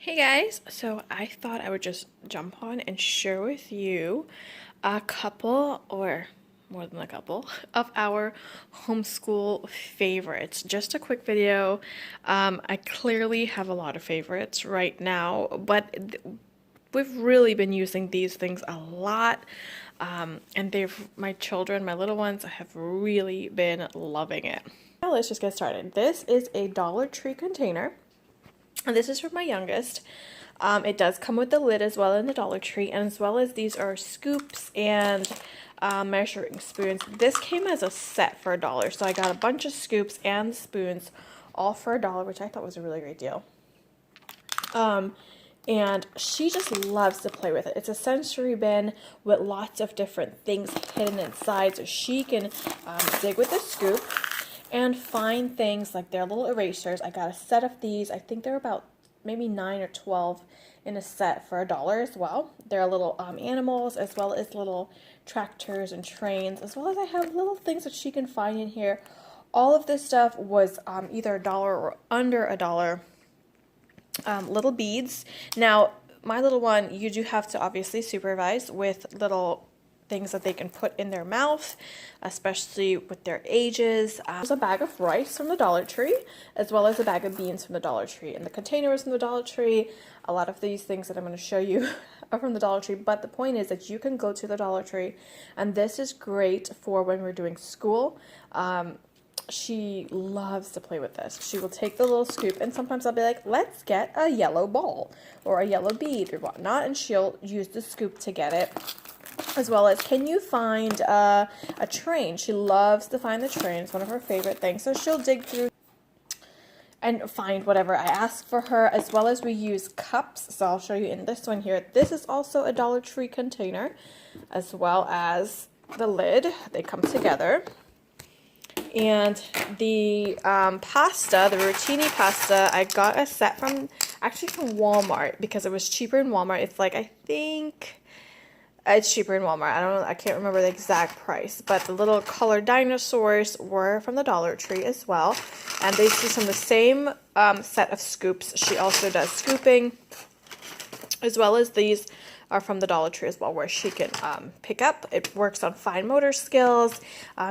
Hey guys, so I thought I would just jump on and share with you a couple, or more than a couple, of our homeschool favorites. Just a quick video. I clearly have a lot of favorites right now, but we've really been using these things a lot. And my children, my little ones, have really been loving it. Now let's just get started. This is a Dollar Tree container. And this is for my youngest. It does come with the lid as well in the Dollar Tree, and as well as these are scoops and measuring spoons. This came as a set for $1, so I got a bunch of scoops and spoons all for $1, which I thought was a really great deal. And she just loves to play with it. It's a sensory bin with lots of different things hidden inside, so she can dig with the scoop and find things like their little erasers. I got a set of these. I think they're about maybe 9 or 12 in a set for $1 as well. They're little animals, as well as little tractors and trains, as well as I have little things that she can find in here. All of this stuff was either $1 or under $1. Little beads. Now, my little one, you do have to obviously supervise with little things that they can put in their mouth, especially with their ages. There's a bag of rice from the Dollar Tree, as well as a bag of beans from the Dollar Tree. And the container is from the Dollar Tree. A lot of these things that I'm going to show you are from the Dollar Tree, but the point is that you can go to the Dollar Tree, and this is great for when we're doing school. She loves to play with this. She will take the little scoop, and sometimes I'll be like, let's get a yellow ball or a yellow bead or whatnot, and she'll use the scoop to get it. As well as, can you find a train? She loves to find the train. It's one of her favorite things. So she'll dig through and find whatever I ask for her, as well as we use cups. So I'll show you in this one here. This is also a Dollar Tree container, as well as the lid. They come together. And the pasta, the rotini pasta, I got a set from Walmart because it was cheaper in Walmart. It's like, I think it's cheaper in Walmart. I don't know. I can't remember the exact price. But the little colored dinosaurs were from the Dollar Tree as well. And they use from the same set of scoops. She also does scooping, as well as these are from the Dollar Tree as well, where she can pick up. It works on fine motor skills.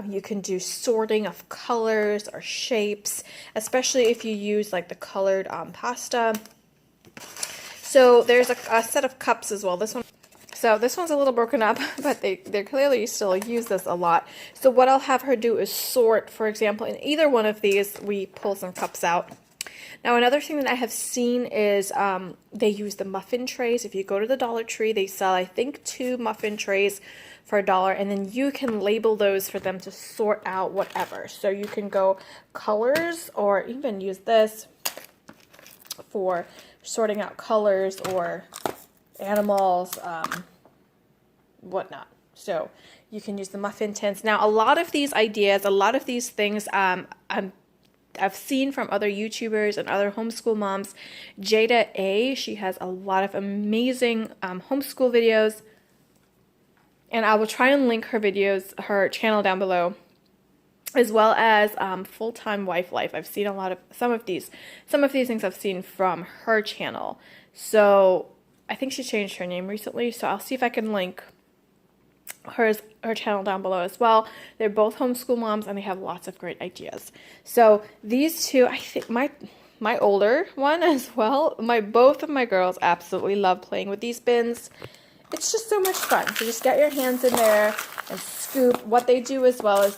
You can do sorting of colors or shapes, especially if you use like the colored pasta. So there's a set of cups as well. This one's a little broken up, but they clearly still use this a lot. So what I'll have her do is sort, for example, in either one of these, we pull some cups out. Now, another thing that I have seen is they use the muffin trays. If you go to the Dollar Tree, they sell, I think, 2 muffin trays for $1, and then you can label those for them to sort out whatever. So you can go colors, or even use this for sorting out colors or animals, whatnot. So you can use the muffin tins. Now, a lot of these ideas, a lot of these things, I've seen from other YouTubers and other homeschool moms. Jady A, she has a lot of amazing homeschool videos, and I will try and link her videos, her channel down below, as well as Full-Time Wife Life. I've seen some of these things I've seen from her channel. So I think she changed her name recently, so I'll see if I can link her channel down below as well. They're both homeschool moms, and they have lots of great ideas. So these two, I think my older one as well, both of my girls absolutely love playing with these bins. It's just so much fun. So just get your hands in there and scoop. What they do as well is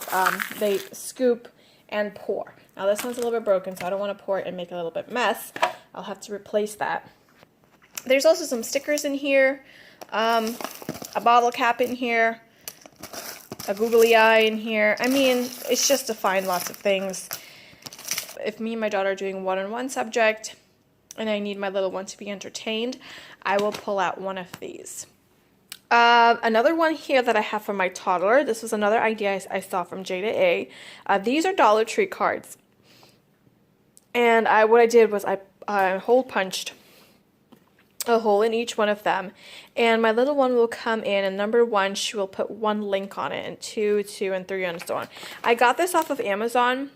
they scoop and pour. Now this one's a little bit broken, so I don't want to pour it and make a little bit mess. I'll have to replace that. There's also some stickers in here, a bottle cap in here, a googly eye in here. I mean, it's just to find lots of things. If me and my daughter are doing one-on-one subject and I need my little one to be entertained, I will pull out one of these. Another one here that I have for my toddler. This was another idea I saw from Jady A. These are Dollar Tree cards. And what I did was I hole punched a hole in each one of them, and my little one will come in, and number 1, she will put 1 link on it, and 2, 2, and 3, and so on. I got this off of Amazon.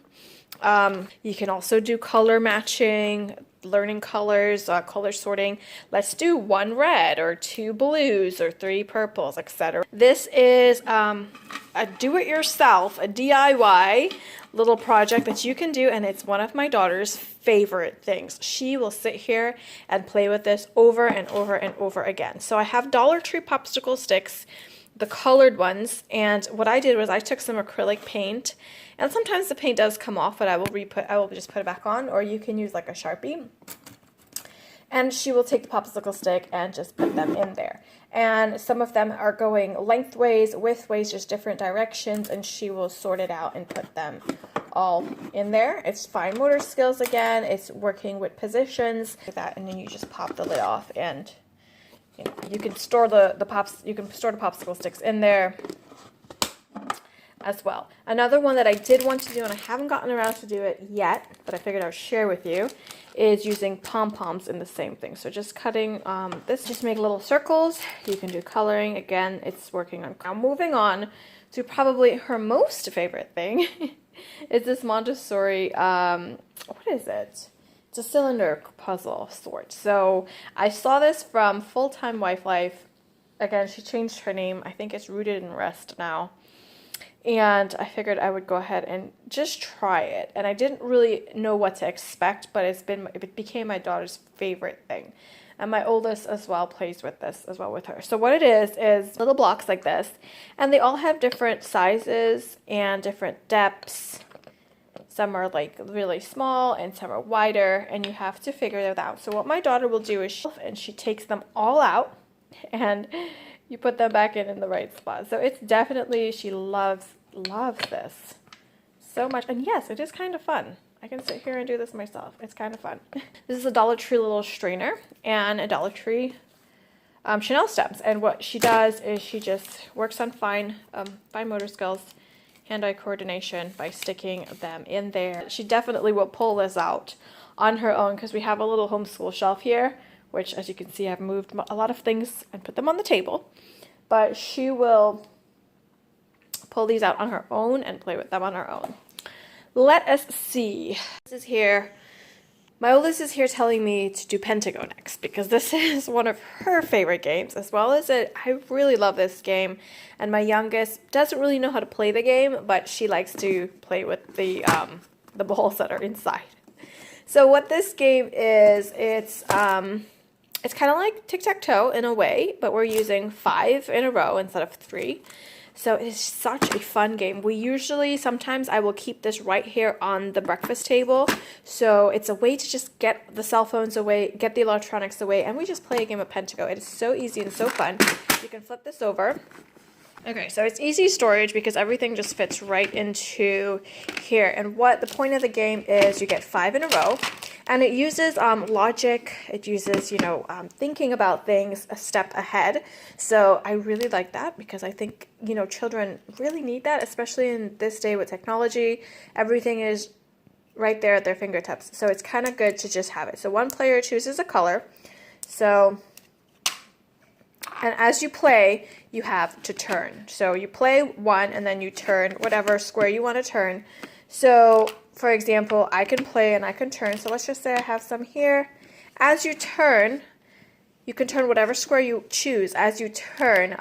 You can also do color matching, learning colors, color sorting. Let's do 1 red or 2 blues or 3 purples, etc. This is a do-it-yourself, a DIY little project that you can do, and it's one of my daughter's favorite things. She will sit here and play with this over and over and over again. So I have Dollar Tree popsicle sticks, the colored ones, and what I did was I took some acrylic paint, and sometimes the paint does come off, but I will just put it back on, or you can use like a Sharpie. And she will take the popsicle stick and just put them in there. And some of them are going lengthways, widthways, just different directions, and she will sort it out and put them all in there. It's fine motor skills again. It's working with positions like that, and then you just pop the lid off, and you can store the popsicle sticks in there as well. Another one that I did want to do, and I haven't gotten around to do it yet, but I figured I would share with you, is using pom-poms in the same thing. So just cutting this, just make little circles. You can do coloring. Again, it's working on. Now moving on to probably her most favorite thing is this Montessori, what is it? It's a cylinder puzzle sort. So I saw this from Full-Time Wife Life. Again, she changed her name. I think it's Rooted in Rest now. And I figured I would go ahead and just try it. And I didn't really know what to expect, but it became my daughter's favorite thing. And my oldest as well plays with this as well with her. So what it is little blocks like this, and they all have different sizes and different depths. Some are like really small and some are wider, and you have to figure that out. So what my daughter will do is she takes them all out and you put them back in the right spot. So it's definitely, she loves this so much. And yes, it is kind of fun. I can sit here and do this myself. It's kind of fun. This is a Dollar Tree little strainer and a Dollar Tree Chanel stems. And what she does is she just works on fine motor skills, hand-eye coordination by sticking them in there. She definitely will pull this out on her own because we have a little homeschool shelf here, which, as you can see, I've moved a lot of things and put them on the table. But she will pull these out on her own and play with them on her own. Let us see. This is here. My oldest is here telling me to do Pentagon X because this is one of her favorite games, as well as I really love this game. And my youngest doesn't really know how to play the game, but she likes to play with the balls that are inside. So what this game is, it's kind of like tic-tac-toe in a way, but we're using 5 in a row instead of 3. So it is such a fun game. Sometimes I will keep this right here on the breakfast table. So it's a way to just get the cell phones away, get the electronics away, and we just play a game of Pentagon. It is so easy and so fun. You can flip this over. Okay, so it's easy storage because everything just fits right into here. And what the point of the game is, you get 5 in a row. And it uses logic. It uses, thinking about things a step ahead. So I really like that because I think, children really need that, especially in this day with technology. Everything is right there at their fingertips. So it's kind of good to just have it. So one player chooses a color. And as you play, you have to turn. So you play 1 and then you turn whatever square you want to turn. So, for example, I can play and I can turn. So let's just say I have some here. As you turn, you can turn whatever square you choose. As you turn,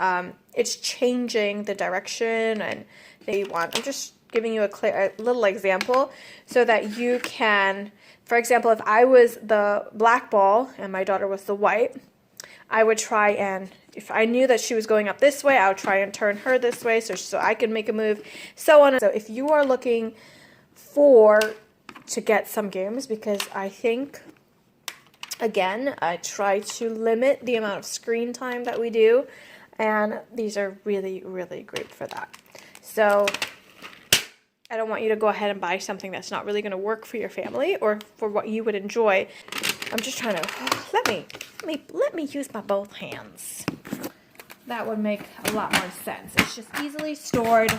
it's changing the direction and that you want. I'm just giving you a little example so that you can, for example, if I was the black ball and my daughter was the white, I would try and, if I knew that she was going up this way, I would try and turn her this way so I could make a move, so on. So if you are looking to get some games, because I think, again, I try to limit the amount of screen time that we do, and these are really, really great for that. So I don't want you to go ahead and buy something that's not really going to work for your family or for what you would enjoy. I'm just trying to, let me use my both hands. That would make a lot more sense. It's just easily stored.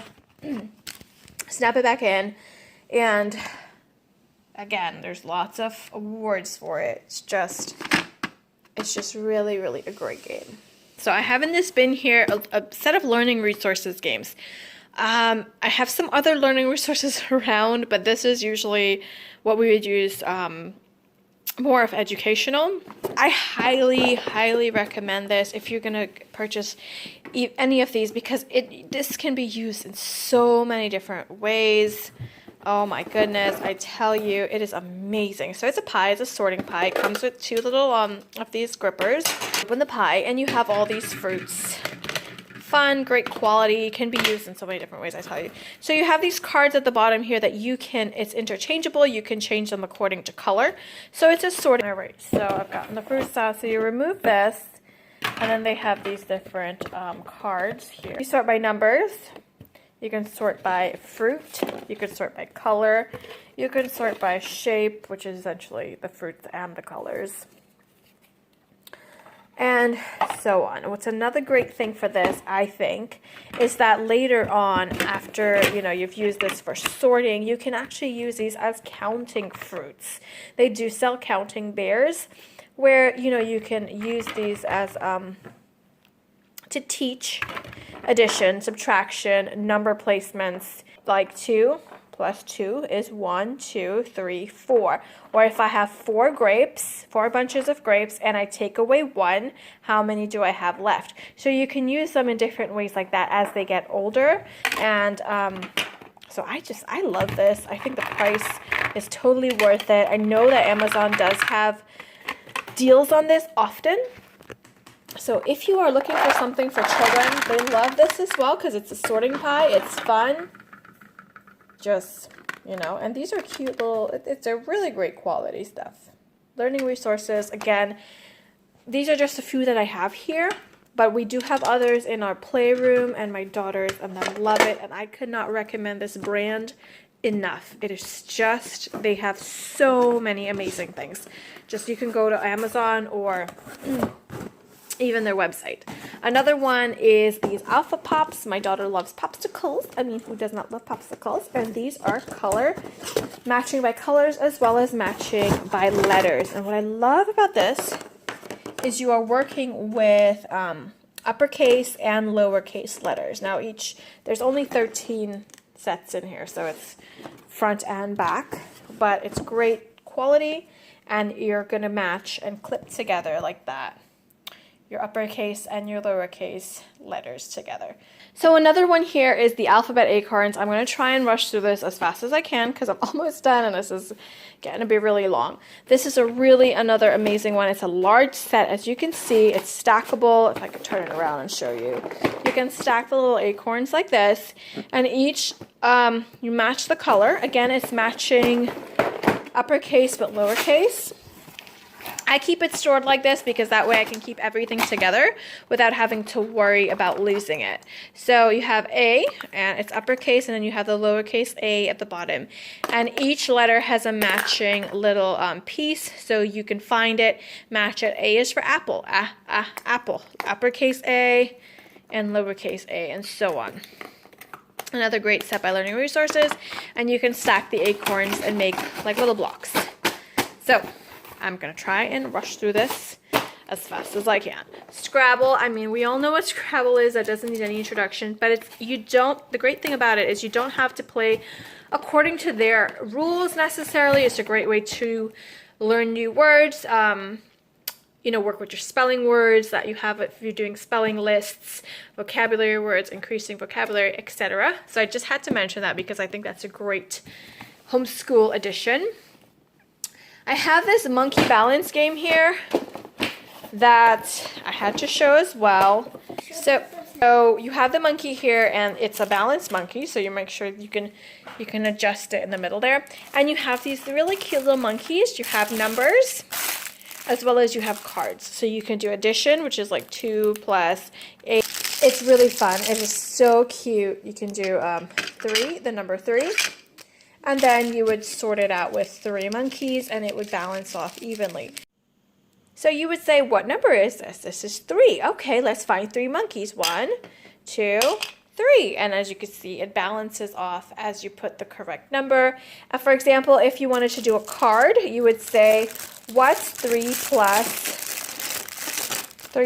Snap it back in. And again, there's lots of awards for it. It's just really, really a great game. So I have in this bin here a set of learning resources games. I have some other learning resources around, but this is usually what we would use more of educational. I highly recommend this if you're gonna purchase any of these, because this can be used in so many different ways. Oh my goodness, I tell you, it is amazing. So it's a pie, it's a sorting pie. It comes with 2 little of these grippers. Open the pie and you have all these fruits. Fun, great quality, can be used in so many different ways, I tell you. So you have these cards at the bottom here that you can, it's interchangeable, you can change them according to color. So it's a sorting. All right, so I've gotten the fruit sauce. So you remove this, and then they have these different cards here. You sort by numbers, you can sort by fruit, you can sort by color, you can sort by shape, which is essentially the fruits and the colors, and so on. What's another great thing for this, I think, is that later on, after you've used this for sorting, you can actually use these as counting fruits. They do sell counting bears, where you can use these as to teach addition, subtraction, number placements, like 2 plus 2 is 1, 2, 3, 4. Or if I have 4 bunches of grapes, and I take away 1, how many do I have left? So you can use them in different ways like that as they get older. And so I love this. I think the price is totally worth it. I know that Amazon does have deals on this often. So if you are looking for something for children, they love this as well, because it's a sorting pie. It's fun. Just, and these are cute little, it's a really great quality stuff. Learning resources, again, these are just a few that I have here, but we do have others in our playroom, and my daughters and them love it, and I could not recommend this brand enough. It is just, they have so many amazing things. Just, you can go to Amazon or even their website. Another one is these Alpha Pops. My daughter loves popsicles. I mean, who does not love popsicles? And these are matching by colors as well as matching by letters. And what I love about this is you are working with uppercase and lowercase letters. Now there's only 13 sets in here, so it's front and back, but it's great quality, and you're gonna match and clip together like that, your uppercase and your lowercase letters together. So another one here is the alphabet acorns. I'm going to try and rush through this as fast as I can because I'm almost done and this is getting to be really long. This is another amazing one. It's a large set. As you can see, it's stackable. If I could turn it around and show you. You can stack the little acorns like this, and each, you match the color. Again, it's matching uppercase but lowercase. I keep it stored like this because that way I can keep everything together without having to worry about losing it. So you have A, and it's uppercase, and then you have the lowercase a at the bottom. And each letter has a matching little piece, so you can find it, match it. A is for apple, apple. Uppercase A and lowercase a, and so on. Another great set by Learning Resources, and you can stack the acorns and make like little blocks. So I'm going to try and rush through this as fast as I can. Scrabble, I mean, we all know what Scrabble is. That doesn't need any introduction, but the great thing about it is you don't have to play according to their rules necessarily. It's a great way to learn new words, work with your spelling words that you have if you're doing spelling lists, vocabulary words, increasing vocabulary, etc. So I just had to mention that because I think that's a great homeschool addition. I have this monkey balance game here that I had to show as well. So you have the monkey here, and it's a balanced monkey, so you make sure you can adjust it in the middle there. And you have these really cute little monkeys. You have numbers as well as you have cards. So you can do addition, which is like 2 plus 8. It's really fun. It is so cute. You can do 3, the number 3. And then you would sort it out with 3 monkeys, and it would balance off evenly. So you would say, what number is this? This is 3. Okay, let's find 3 monkeys. 1, 2, 3. And as you can see, it balances off as you put the correct number. For example, if you wanted to do a card, you would say, what's 3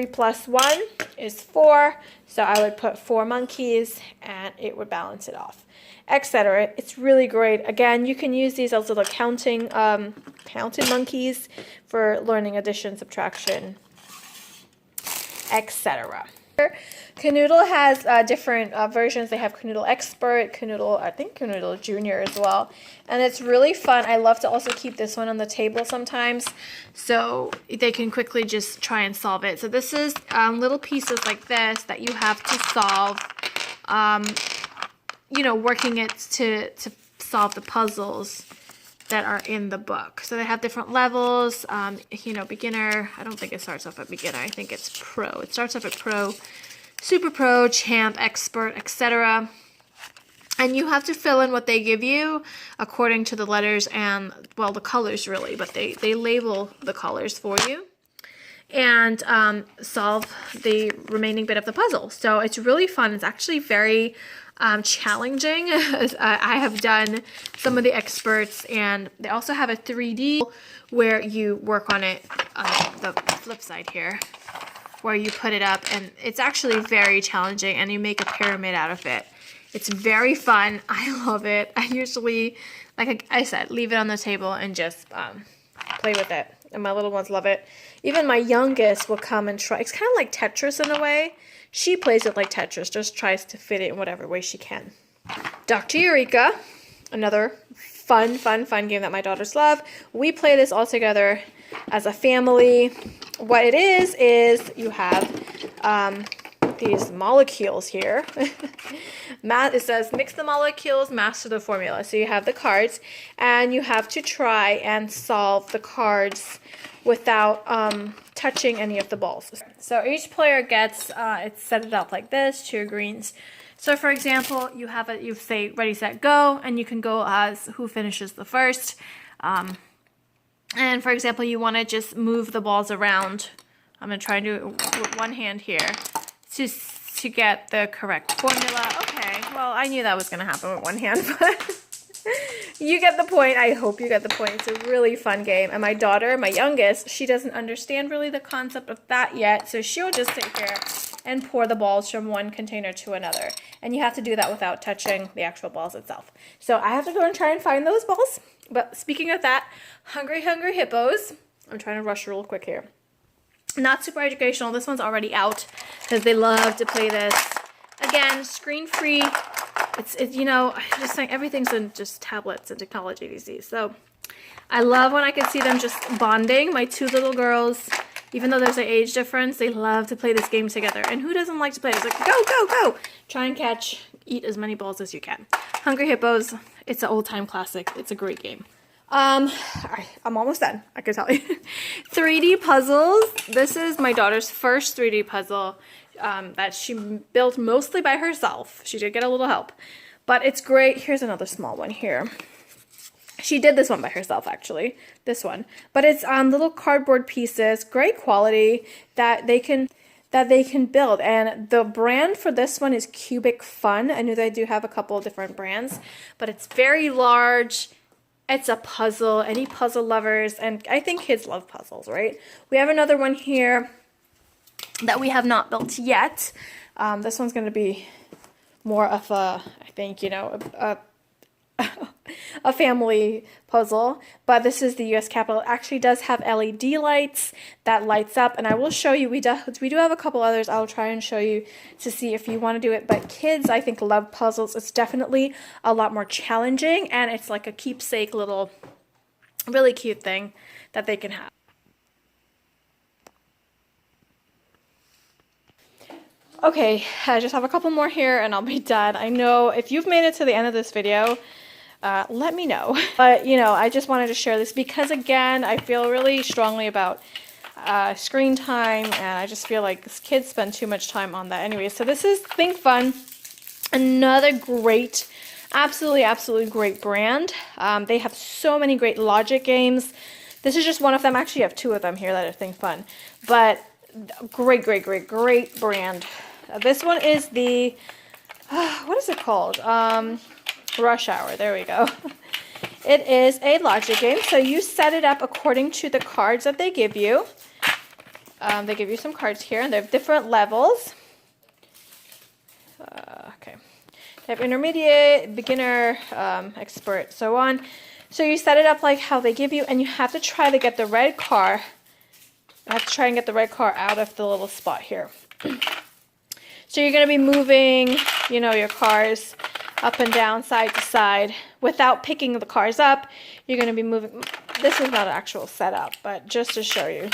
plus 1 is 4. So I would put 4 monkeys and it would balance it off, etc. It's really great. Again, you can use these as little counting monkeys for learning addition, subtraction, etc. Kanoolde has different versions. They have Kanoolde Expert, Kanoolde, I think Kanoolde Junior as well. And it's really fun. I love to also keep this one on the table sometimes so they can quickly just try and solve it. So this is little pieces like this that you have to solve, you know, working it to solve the puzzles that are in the book. So they have different levels, you know, beginner. I don't think it starts off at beginner. I think it's pro. It starts off at pro, super pro, champ, expert, etc. And you have to fill in what they give you according to the letters and, well, the colors really, but they label the colors for you and solve the remaining bit of the puzzle. So it's really fun. It's actually very challenging. I have done some of the experts, and they also have a 3D where you work on it on the flip side here, where you put it up, and it's actually very challenging, and you make a pyramid out of it. It's very fun. I love it. I usually, like I said, leave it on the table and just play with it. And my little ones love it. Even my youngest will come and try. It's kind of like Tetris in a way. She plays it like Tetris, just tries to fit it in whatever way she can. Dr. Eureka, another fun game that my daughters love. We play this all together as a family. What it is you have these molecules here. It says mix the molecules, master the formula. So you have the cards, and you have to try and solve the cards without touching any of the balls. So each player gets it's set it up like this, 2 greens. So for example, you say ready, set, go, and you can go as who finishes the first. And for example, you want to just move the balls around. I'm going to try and do it with one hand here to get the correct formula. Okay, well, I knew that was going to happen with one hand, but you get the point. I hope you get the point. It's a really fun game. And my daughter, my youngest, she doesn't understand really the concept of that yet, so she'll just sit here and pour the balls from one container to another. And you have to do that without touching the actual balls itself. So I have to go and try and find those balls. But speaking of that, Hungry Hippos. I'm trying to rush real quick here. Not super educational. This one's already out because they love to play this. Again, screen-free. It's you know, just saying everything's in just tablets and technology these days. So I love when I can see them just bonding. My 2 little girls, even though there's an age difference, they love to play this game together. And who doesn't like to play? It's like, go! Try and catch, eat as many balls as you can. Hungry Hippos, it's an old-time classic. It's a great game. All right, I'm almost done, I can tell you. 3D puzzles. This is my daughter's first 3D puzzle that she built mostly by herself. She did get a little help, but it's great. Here's another small one here. She did this one by herself, actually, this one. But it's on little cardboard pieces, great quality that they can build. And the brand for this one is CubicFun. I know they do have a couple of different brands, but it's very large. It's a puzzle, any puzzle lovers, and I think kids love puzzles, right? We have another one here that we have not built yet. This one's going to be more of a, I think, you know, a family puzzle, but this is the U.S. Capitol. It actually does have LED lights that lights up, and I will show you. We do have a couple others. I'll try and show you to see if you want to do it. But kids, I think, love puzzles. It's definitely a lot more challenging, and it's like a keepsake little, really cute thing that they can have. Okay, I just have a couple more here, and I'll be done. I know if you've made it to the end of this video, let me know. But, you know, I just wanted to share this because, again, I feel really strongly about screen time, and I just feel like kids spend too much time on that anyway. So this is Thinkfun, another great, absolutely great brand. They have so many great logic games. This is just one of them. Actually, I have 2 of them here that are Thinkfun. But great brand. This one is the, what is it called? Rush Hour. There we go. It is a logic game. So you set it up according to the cards that they give you. They give you some cards here, and they have different levels. They have intermediate, beginner, expert, so on. So you set it up like how they give you, and you have to try to get the red car. I have to try and get the red car out of the little spot here. So you're going to be moving, you know, your cars up and down, side to side, without picking the cars up. You're going to be moving. This is not an actual setup, but just to show you,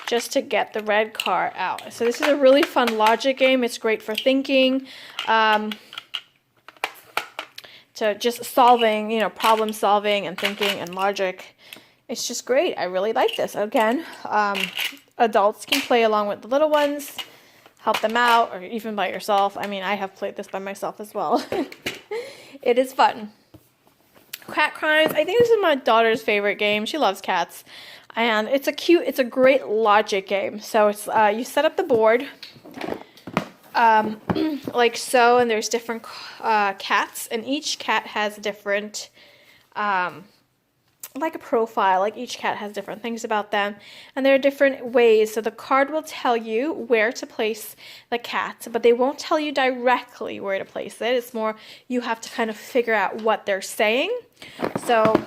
just to get the red car out. So this is a really fun logic game. It's great for thinking, to just solving, you know, problem solving and thinking and logic. It's just great. I really like this. Again, adults can play along with the little ones, help them out, or even by yourself. I mean, I have played this by myself as well. It is fun. Cat Crimes. I think this is my daughter's favorite game. She loves cats. And it's a great logic game. So it's you set up the board like so, and there's different cats, and each cat has different like a profile. Like each cat has different things about them, and there are different ways. So the card will tell you where to place the cat, but they won't tell you directly where to place it. It's more you have to kind of figure out what they're saying. So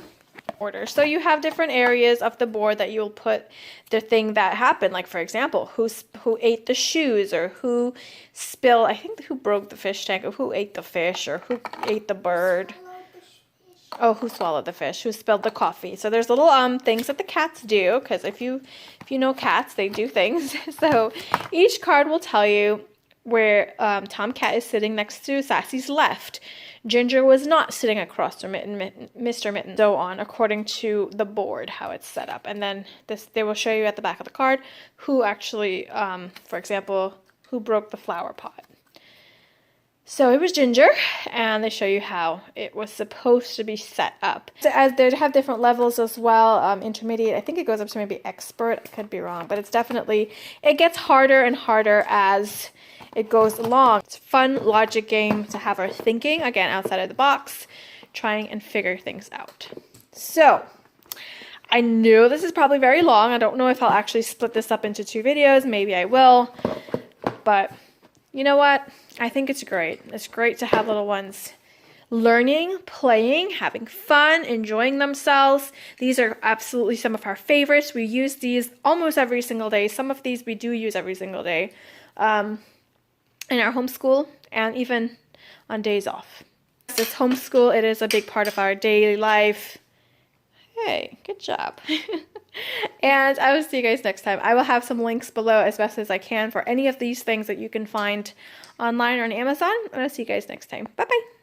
order. So you have different areas of the board that you'll put the thing that happened. Like for example, who ate the shoes, or who spilled, I think who broke the fish tank, or who ate the fish, or who ate the bird. Oh, who swallowed the fish, who spilled the coffee. So there's little things that the cats do, because if you know cats, they do things. So each card will tell you where Tomcat is sitting next to Sassy's left. Ginger was not sitting across from Mr. Mitten, so on, according to the board, how it's set up. And then they will show you at the back of the card who actually, for example, who broke the flower pot. So it was Ginger, and they show you how it was supposed to be set up. So as they have different levels as well, intermediate, I think it goes up to maybe expert, I could be wrong, but it's definitely, it gets harder and harder as it goes along. It's a fun logic game to have our thinking, again, outside of the box, trying and figure things out. So, I know this is probably very long. I don't know if I'll actually split this up into 2 videos. Maybe I will. But, you know what? I think it's great. It's great to have little ones learning, playing, having fun, enjoying themselves. These are absolutely some of our favorites. We use these almost every single day. Some of these we do use every single day. In our homeschool, and even on days off. This homeschool, it is a big part of our daily life. Hey, good job. And I will see you guys next time. I will have some links below as best as I can for any of these things that you can find online or on Amazon. And I'll see you guys next time. Bye-bye.